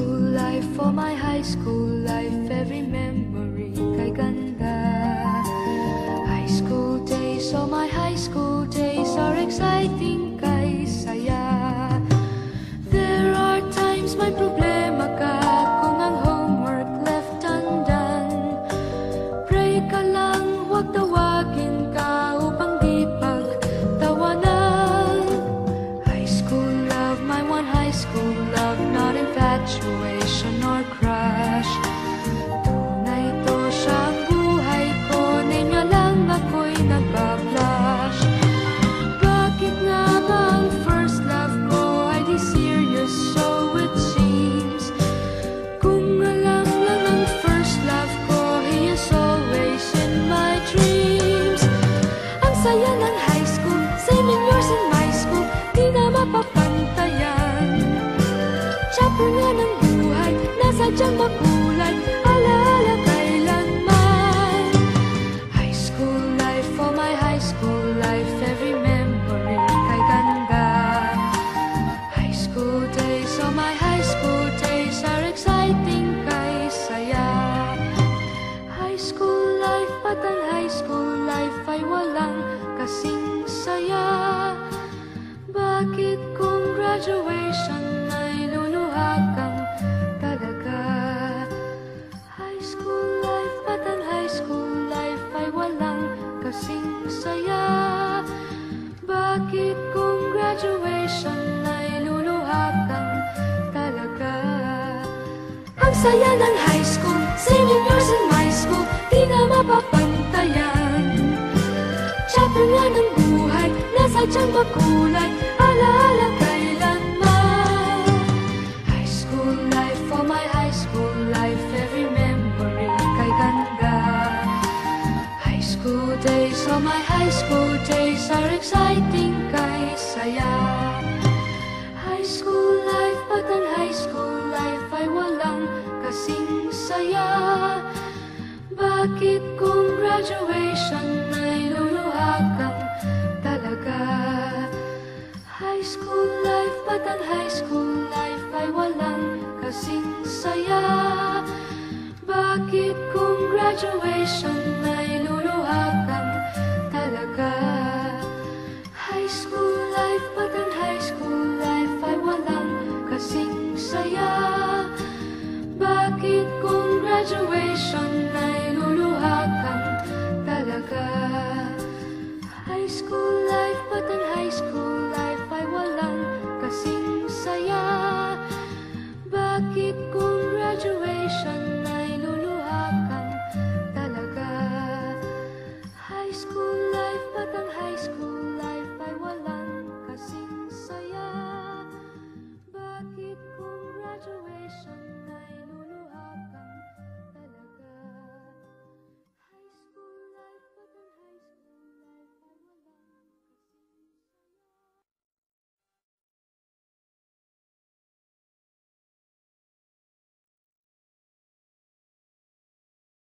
school life, for my high school life, every memory kay ganda. High school days, oh my high school days are exciting kay saya. There are times may problema ka kung ang homework left undone. Pray ka lang, huwag tawagin ka upang di pagtawanan. High school love, my one high school love, not infatuation or crush. Tunay to siyang buhay ko, niya lang ako'y nagbablush. Bakit nga ba ang first love ko ay di serious, so it seems? Kung alam lang ang first love ko, he is always in my dreams. Ang saya ng high school, same years in my school, di na mapapantayan. Chapter nga ng buhay, nasadyang makulay, alaala kailanman. High school life, for my high school life, every memory kay ganda. High school days, oh my high school days are exciting kay saya. High school life, at ang high school life ay walang kasing saya. Bakit kung graduation ay luluha kang talaga? High school life, at ang high school life ay walang kasing saya. Bakit kung graduation ay luluha kang talaga? Ang saya ng high school, same years in my school, di na mapapantayan. Chapter nga ng buhay, nasadyang makulay, alaala kailanman. High school life, for my high school life, every memory kay ganda. High school days, oh my high school days are exciting kay saya. High school life, at ang high school life ay walang kasing saya. Bakit kung graduation ay luluha kang talaga? High school life, at ang high school life ay walang kasing saya. Bakit kung graduation